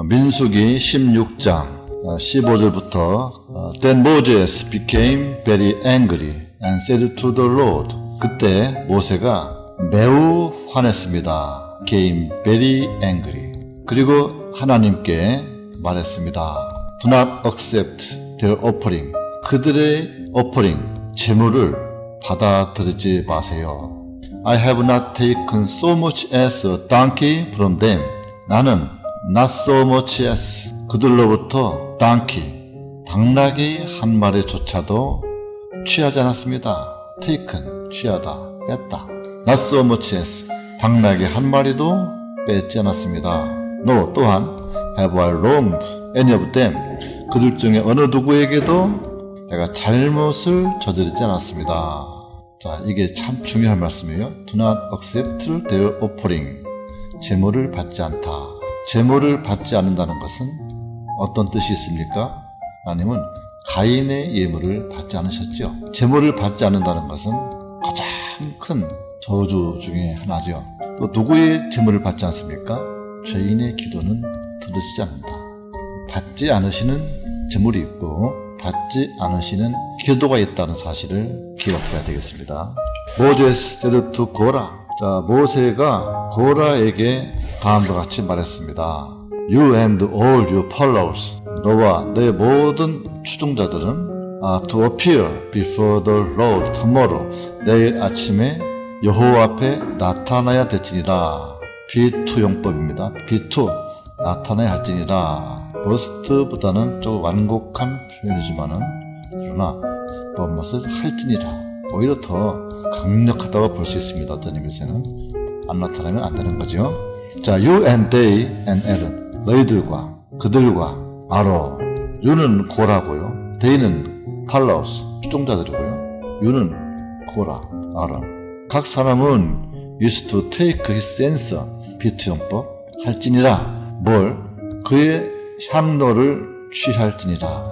민수기 16장 15절부터 Then Moses became very angry and said to the Lord. 그때 모세가 매우 화냈습니다. Became very angry. 그리고 하나님께 말했습니다. Do not accept their offering. 그들의 offering, 제물을 받아들이지 마세요. I have not taken so much as a donkey from them. 나는 not so much as 그들로부터 donkey, 당나귀 한 마리조차도 취하지 않았습니다. taken, 취하다, 뺐다. not so much as 당나귀 한 마리도 뺏지 않았습니다. no, 또한 have I wronged any of them. 그들 중에 어느 누구에게도 내가 잘못을 저지르지 않았습니다. 자, 이게 참 중요한 말씀이에요. Do not accept their offering. 제물을 받지 않다. 제물을 받지 않는다는 것은 어떤 뜻이 있습니까? 하나님은 가인의 예물을 받지 않으셨죠. 제물을 받지 않는다는 것은 가장 큰 저주 중에 하나죠. 또 누구의 제물을 받지 않습니까? 죄인의 기도는 들으시지 않는다. 받지 않으시는 제물이 있고 받지 않으시는 기도가 있다는 사실을 기억해야 되겠습니다. Moses said to Korah. 자, 모세가 고라에게 다음과 같이 말했습니다. You and all your followers. 너와 너의 모든 추종자들은 to appear before the Lord tomorrow. 내일 아침에 여호와 앞에 나타나야 될지니라. 비투용법입니다. 비투, 나타나야 할지니라. must보다는 좀 완곡한 표현이지만은 그러나 무엇을 할지니라. 오히려 더 강력하다고 볼 수 있습니다. 어떤 의미에서는 안 나타나면 안 되는 거죠. 자, you and they and Aaron. 너희들과 그들과 아론. you는 고라고요. they는 followers, 추종자들이고요. you는 고라, 아론. 각 사람은 used to take his censer, 비투용법, 할지니라. 뭘? 그의 향로를 취할지니라.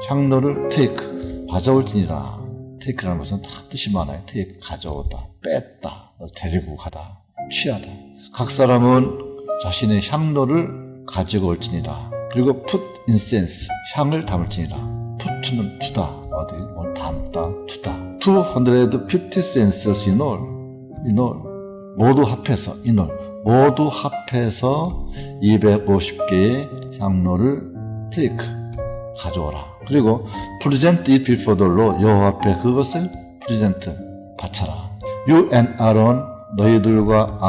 향로를 take, 가져올지니라. take라는 것은 다 뜻이 많아요. take, 가져오다, 뺐다, 데리고 가다, 취하다. 각 사람은 자신의 향로를 가지고 올지니라. 그리고 put incense, 향을 담을지니라. put는 두다, 어디, 담다, 두다. 250 censes in all, 모두 합해서, in all, 모두 합해서 250개의 향로를 take, 가져오라. 그리고 present it before the Lord, 여호와 앞에 그것을 present, 바쳐라. You and Aaron, 너희들과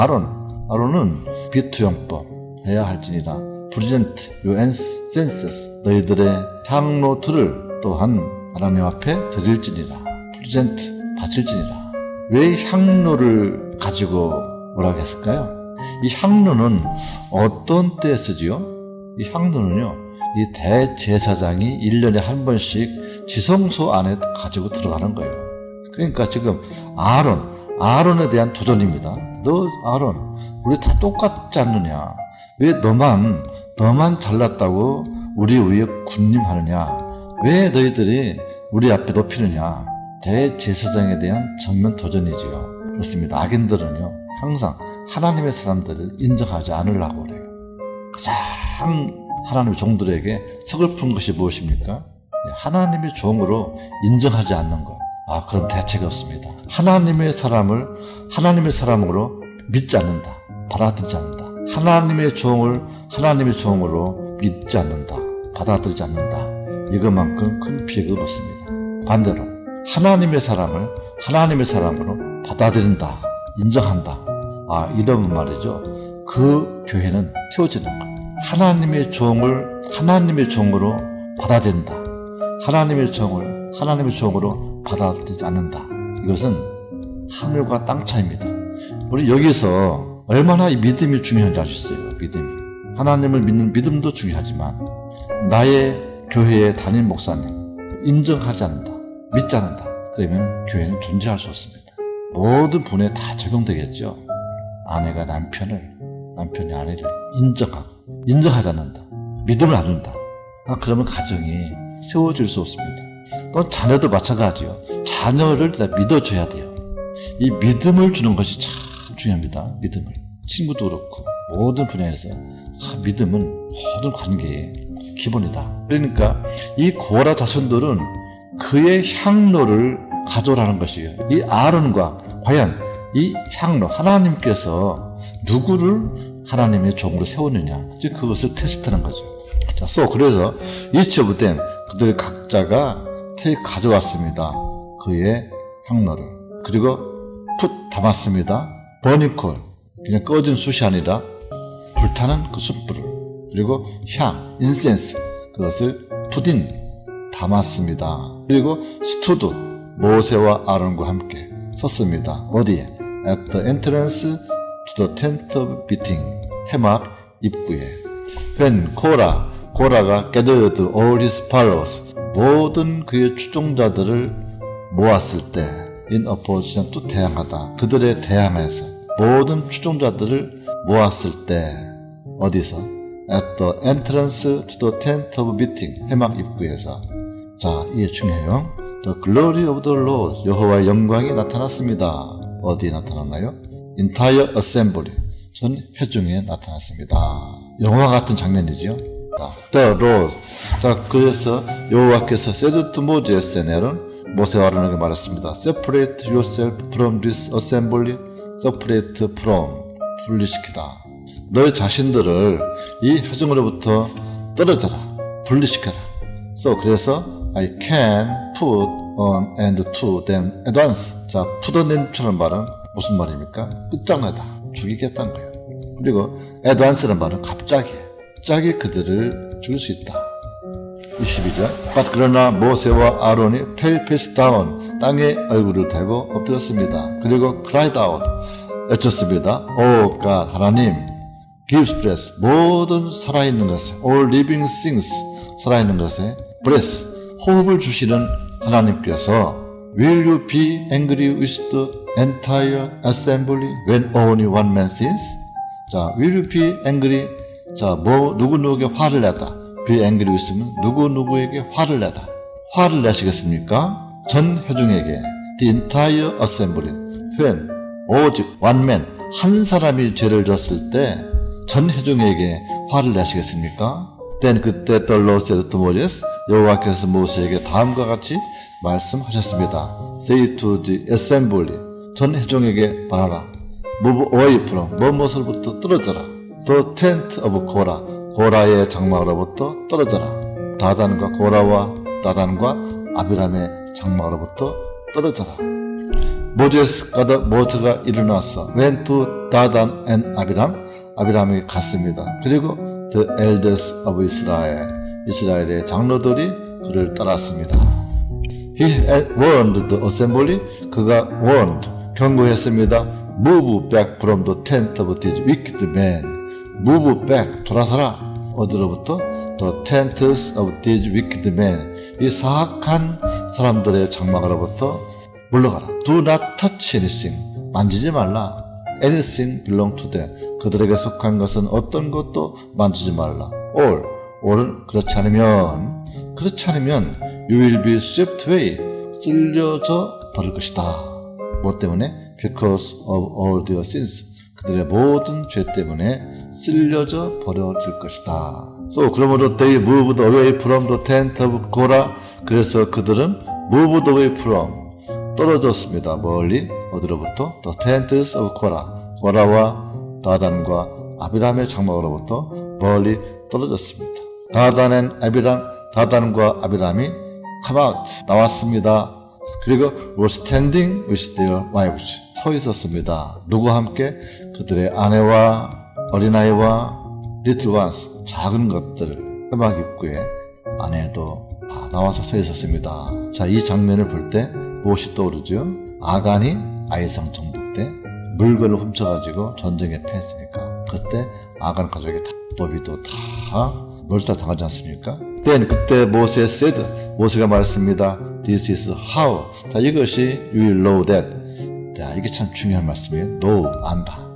아론은 비투용법 해야 할지니라. present your incenses, 너희들의 향로들을 또한 하나님 앞에 드릴지니라. present, 바칠지니라. 왜 향로를 가지고 오라고 했을까요? 이 향로는 어떤 때에 쓰지요? 이 향로는요, 이 대제사장이 1년에 한 번씩 지성소 안에 가지고 들어가는 거예요. 그러니까 지금 아론에 대한 도전입니다. 너 아론, 우리 다 똑같지 않느냐? 왜 너만 잘났다고 우리 위에 군림하느냐? 왜 너희들이 우리 앞에 높이느냐? 대제사장에 대한 정면 도전이지요. 그렇습니다. 악인들은요, 항상 하나님의 사람들을 인정하지 않으려고 그래요. 가장 하나님의 종들에게 서글픈 것이 무엇입니까? 하나님의 종으로 인정하지 않는 것. 그럼 대책이 없습니다. 하나님의 사람을 하나님의 사람으로 믿지 않는다. 받아들이지 않는다. 하나님의 종을 하나님의 종으로 믿지 않는다. 받아들이지 않는다. 이것만큼 큰 피해가 없습니다. 반대로 하나님의 사람을 하나님의 사람으로 받아들인다. 인정한다. 이러면 말이죠. 그 교회는 세워지는 거예요. 하나님의 종을 하나님의 종으로 받아들인다. 하나님의 종을 하나님의 종으로 받아들이지 않는다. 이것은 하늘과 땅 차이입니다. 우리 여기서 얼마나 이 믿음이 중요한지 알 수 있어요. 믿음이. 하나님을 믿는 믿음도 중요하지만 나의 교회의 담임 목사님 인정하지 않는다. 믿지 않는다. 그러면 교회는 존재할 수 없습니다. 모든 분야에 다 적용되겠죠. 아내가 남편이 아내를 인정하지 않는다. 믿음을 안 준다. 그러면 가정이 세워질 수 없습니다. 또 자녀도 마찬가지요. 자녀를 믿어줘야 돼요. 이 믿음을 주는 것이 참 중요합니다. 믿음을. 친구도 그렇고 모든 분야에서 믿음은 모든 관계의 기본이다. 그러니까 이 고라 자손들은 그의 향로를 가져오라는 것이에요. 이 아론과 과연 이 향로, 하나님께서 누구를 하나님의 종으로 세웠느냐, 즉 그것을 테스트하는 거죠. 자, 그래서 each them, 그들 각자가 가져왔습니다. 그의 향로를. 그리고 담았습니다. burning coal, 그냥 꺼진 숯이 아니라 불타는 그 숯불을. 그리고 향, incense, 그것을 담았습니다. 그리고 stood, 모세와 아론과 함께 섰습니다. 어디에? At the entrance to the tent of meeting, 회막 입구에. When 고라가 gathered all his followers, 모든 그의 추종자들을 모았을 때, in opposition to 대항하다, 그들에 대항해서 모든 추종자들을 모았을 때 어디서? At the entrance to the tent of meeting, 회막 입구에서. 자, 이게 중요해요. The glory of the Lord, 여호와의 영광이 나타났습니다. 어디에 나타났나요? Entire assembly, 전 회중에 나타났습니다. 영화 같은 장면이지요. The Lord, 자, 그래서 여호와께서 said to Moses and Aaron, 모세와 아론에게 말했습니다. Separate yourself from this assembly, separate from, 분리시키다. 너희 자신들을 이 회중으로부터 떨어져라, 분리시켜라. 그래서 I can put on and to them at once. 자, put on and라는 말은 무슨 말입니까? 끝장내다, 죽이겠다는 거예요. 그리고 at once라는 말은 갑자기 그들을 죽일 수 있다. 22절. 그러나 모세와 아론이 fell face down, 땅에 얼굴을 대고 엎드렸습니다. 그리고 cried out, 외쳤습니다. O God, 하나님, gives breath, 모든 살아있는 것에, all living things, 살아있는 것에 breath, 호흡을 주시는 하나님께서 will you be angry with the entire assembly when only one man sins? 자, will you be angry? 자, 누구에게 화를 내다. be angry with면 누구에게 화를 내다. 화를 내시겠습니까? 전 회중에게 the entire assembly when 오직 one man, 한 사람이 죄를 졌을 때 전 회중에게 화를 내시겠습니까? Then 그때 the Lord said to Moses, 여호와께서 모세에게 다음과 같이 말씀하셨습니다. Say to the assembly, 전 회중에게 말하라. Move away from, 무엇으로부터 떨어져라. The tent of Korah, 고라의 장막으로부터 떨어져라. 다단과 아비람의 장막으로부터 떨어져라. 모세가 일어나서 went to 다단 and 아비람이 갔습니다. 그리고 the elders of Israel, 이스라엘의 장로들이 그를 따랐습니다. He warned the assembly, 그가 warned, 경고했습니다. Move back from the tent of these wicked men. Move back, 돌아서라. 어디로부터? The tents of these wicked men. 이 사악한 사람들의 장막으로부터 물러가라. Do not touch anything. 만지지 말라. Anything belong to them. 그들에게 속한 것은 어떤 것도 만지지 말라. all은 그렇지 않으면 you will be swept away. 쓸려져 버릴 것이다. 뭐 때문에? Because of all their sins. 그들의 모든 죄 때문에 쓸려져 버려질 것이다. 그러므로 they moved away from the tent of Korah. 그래서 그들은 moved away from, 떨어졌습니다. 멀리, 어디로부터? The tents of Korah. 고라와 다단과 아비람의 장막으로부터 멀리 떨어졌습니다. 다단과 아비람이 come out, 나왔습니다. 그리고 were standing with their wives, 서 있었습니다. 누구와 함께? 그들의 아내와 어린아이와 little ones, 작은 것들, 회막 입구에 아내도 다 나와서 서 있었습니다. 자, 이 장면을 볼 때 무엇이 떠오르죠? 아간이 아이상 정복 때 물건을 훔쳐가지고 전쟁에 패했으니까 그때 아간 가족이 다 도비도 다 몰살당하지 않습니까? 그때 모세가 말했습니다. this is how. 자, 이것이 you will know that. 자, 이게 참 중요한 말씀이에요. know, 안다.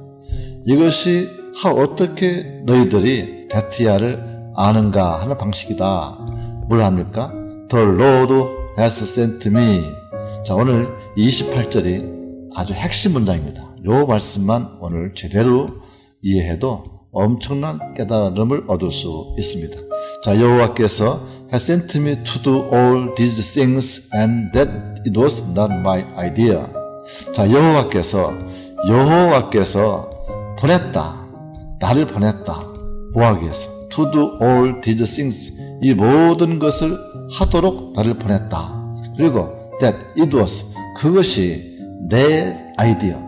이것이 how, 어떻게 너희들이 that야를 아는가 하는 방식이다. 뭘 합니까? The Lord has sent me. 자, 오늘 28절이 아주 핵심 문장입니다. 요 말씀만 오늘 제대로 이해해도 엄청난 깨달음을 얻을 수 있습니다. 자, 여호와께서 has sent me to do all these things and that it was not my idea. 자, 여호와께서 보냈다. 나를 보냈다. 뭐 하기 위해서? To do all these things. 이 모든 것을 하도록 나를 보냈다. 그리고 that it was. 그것이 내 아이디어,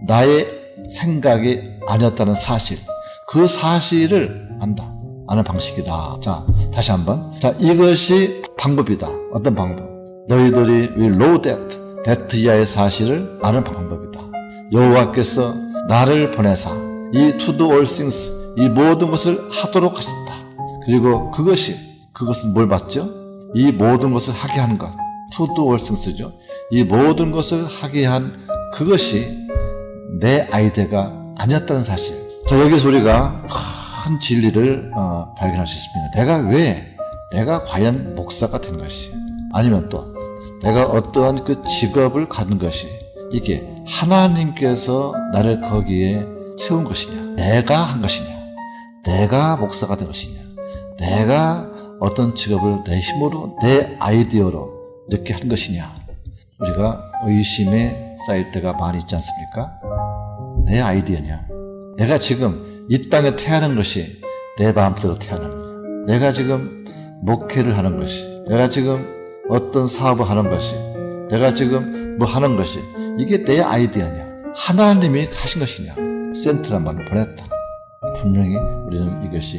나의 생각이 아니었다는 사실. 그 사실을 안다. 아는 방식이다. 자, 다시 한번. 자, 이것이 방법이다. 어떤 방법? 너희들이 will know that야의 사실을 아는 방법이다. 여호와께서 나를 보내사 이 to do all things, 이 모든 것을 하도록 하셨다. 그리고 그것은 뭘 봤죠? 이 모든 것을 하게 한 것. to do all things죠. 이 모든 것을 하게 한 그것이 내 아이디어가 아니었다는 사실. 자, 여기서 우리가 큰 진리를 발견할 수 있습니다. 내가 과연 목사가 된 것이, 아니면 또 내가 어떠한 그 직업을 갖는 것이, 이게 하나님께서 나를 거기에 세운 것이냐, 내가 한 것이냐, 내가 목사가 된 것이냐, 내가 어떤 직업을 내 힘으로, 내 아이디어로 이렇게 한 것이냐. 우리가 의심에 쌓일 때가 많이 있지 않습니까? 내 아이디어냐, 내가 지금 이 땅에 태어난 것이 내 마음대로 태어난 거냐, 내가 지금 목회를 하는 것이, 내가 지금 어떤 사업을 하는 것이, 내가 지금 뭐 하는 것이, 이게 내 아이디어냐, 하나님이 하신 것이냐, 센트란 말을 보냈다. 분명히 우리는 이것이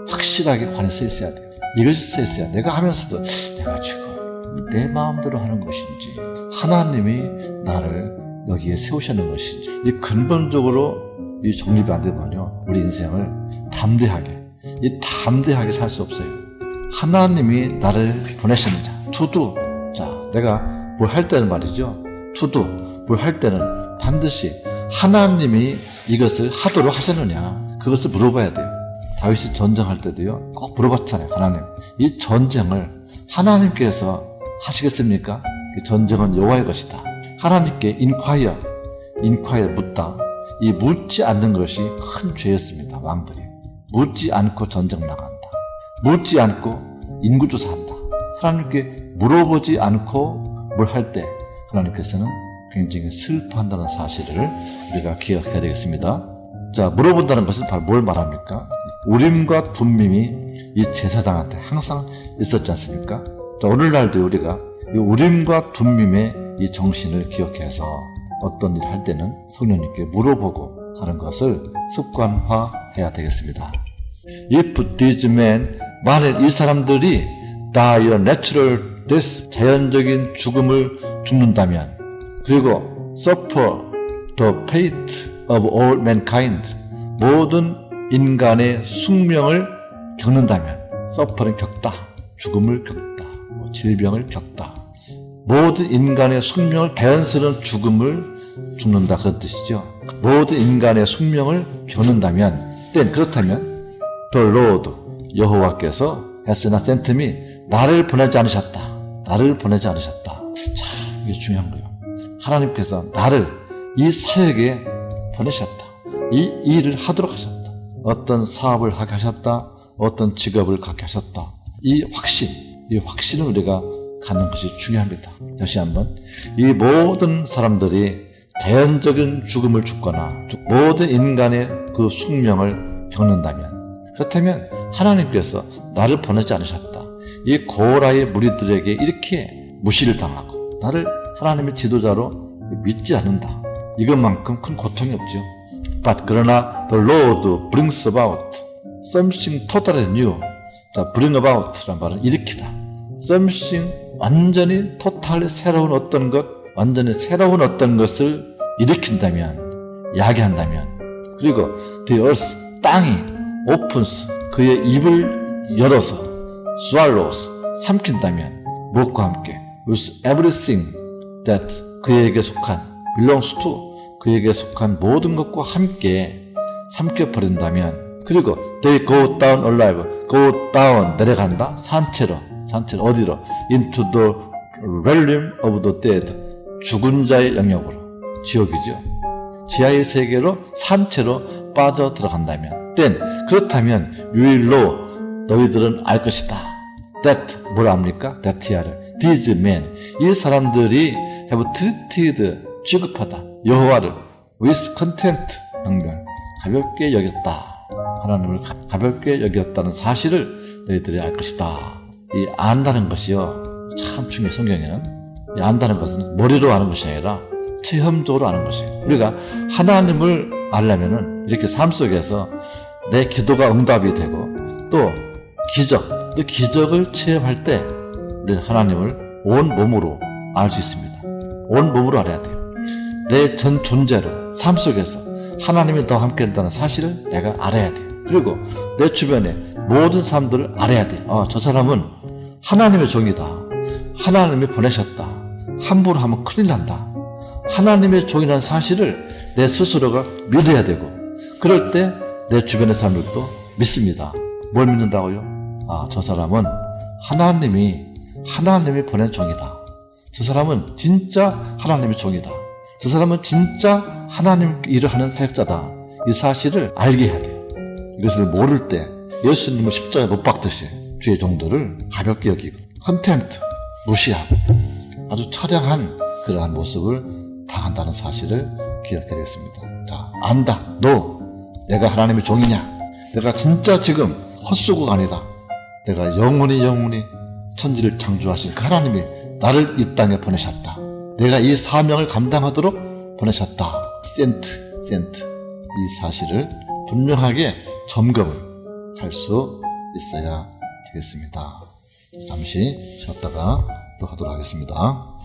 확실하게 관에 써 있어야 돼요. 이것이 써 있어야, 내가 하면서도 내가 지금 내 마음대로 하는 것인지, 하나님이 나를 여기에 세우시는 것인지, 이 근본적으로 이 정립이 안 되면요, 우리 인생을 담대하게 살 수 없어요. 하나님이 나를 보내셨느냐, 투두. 자, 내가 뭘 할 때는 말이죠, 투두, 뭘 할 때는 반드시 하나님이 이것을 하도록 하셨느냐, 그것을 물어봐야 돼요. 다윗이 전쟁할 때도요, 꼭 물어봤잖아요. 하나님, 이 전쟁을 하나님께서 하시겠습니까? 그 전쟁은 여호와의 것이다. 하나님께 인콰이어 묻다. 이 묻지 않는 것이 큰 죄였습니다. 왕들이 묻지 않고 전쟁 나간다, 묻지 않고 인구조사한다. 하나님께 물어보지 않고 뭘 할 때 하나님께서는 굉장히 슬퍼한다는 사실을 우리가 기억해야 되겠습니다. 자, 물어본다는 것은 바로 뭘 말합니까? 우림과 둠밈이 이 제사장한테 항상 있었지 않습니까? 자, 오늘날도 우리가 이 우림과 둠밈의 이 정신을 기억해서 어떤 일을 할 때는 성령님께 물어보고 하는 것을 습관화해야 되겠습니다. If these men, 만일 이 사람들이 die a natural death, 자연적인 죽음을 죽는다면, 그리고 suffer the fate of all mankind, 모든 인간의 숙명을 겪는다면, suffer는 겪다, 죽음을 겪다, 질병을 겪다, 모든 인간의 숙명을, 자연스러운 죽음을 죽는다, 그런 뜻이죠. 모든 인간의 숙명을 겪는다면, 그렇다면 the Lord, 여호와께서 has not sent me, 나를 보내지 않으셨다. 자, 이게 중요한 거예요. 하나님께서 나를 이 사역에 보내셨다. 이 일을 하도록 하셨다. 어떤 사업을 하게 하셨다. 어떤 직업을 갖게 하셨다. 이 확신을 우리가 갖는 것이 중요합니다. 다시 한번, 이 모든 사람들이 자연적인 죽음을 죽거나 모든 인간의 그 숙명을 겪는다면, 그렇다면 하나님께서 나를 보내지 않으셨다. 이 고라의 무리들에게 이렇게 무시를 당하고 나를 하나님의 지도자로 믿지 않는다. 이것만큼 큰 고통이 없죠. But 그러나 the Lord brings about something totally new. 자, bring about란 말은 일으키다. something, 완전히 totally 새로운 어떤 것, 완전히 새로운 어떤 것을 일으킨다면, 야기한다면, 그리고 the earth, 땅이 opens, 그의 입을 열어서 swallows, 삼킨다면, 무엇과 함께? with everything that 그에게 속한 belongs to 그에게 속한 모든 것과 함께 삼켜버린다면 그리고 they go down alive go down 내려간다 산채로 어디로 into the realm of the dead 죽은 자의 영역으로 지옥이죠. 지하의 세계로 산채로 빠져 들어간다면 then 그렇다면 you will know 너희들은 알 것이다. that 뭘 압니까? that야를 these men 이 사람들이 have treated 취급하다 여호와를 with contempt 경멸 가볍게 여겼다. 하나님을 가볍게 여겼다는 사실을 너희들이 알 것이다. 이 안다는 것이요 참 중요해. 성경에는 이 안다는 것은 머리로 아는 것이 아니라 체험적으로 아는 것이에요. 우리가 하나님을 알려면은 이렇게 삶 속에서 내 기도가 응답이 되고 또 기적을 체험할 때 우리는 하나님을 온 몸으로 알 수 있습니다. 온 몸으로 알아야 돼요. 내 전 존재로 삶 속에서 하나님이 너와 함께 한다는 사실을 내가 알아야 돼요. 그리고 내 주변에 모든 사람들을 알아야 돼요. 저 사람은 하나님의 종이다. 하나님이 보내셨다. 함부로 하면 큰일 난다. 하나님의 종이라는 사실을 내 스스로가 믿어야 되고 그럴 때 내 주변의 사람들도 믿습니다. 뭘 믿는다고요? 저 사람은 하나님이 보낸 종이다. 저 사람은 진짜 하나님의 종이다. 저 사람은 진짜 하나님 일을 하는 사역자다. 이 사실을 알게 해야 돼요. 이것을 모를 때 예수님을 십자가에 못 박듯이 주의 종들을 가볍게 여기고 컨템트 무시하고 아주 처량한 그러한 모습을 당한다는 사실을 기억해야 되겠습니다. 자, 안다. 너 내가 하나님의 종이냐? 내가 진짜 지금 헛수고가 아니라 내가 영원히 천지를 창조하신 그 하나님이 나를 이 땅에 보내셨다. 내가 이 사명을 감당하도록 보내셨다. 센트 이 사실을 분명하게 점검을 할 수 있어야 되겠습니다. 잠시 쉬었다가 또 하도록 하겠습니다.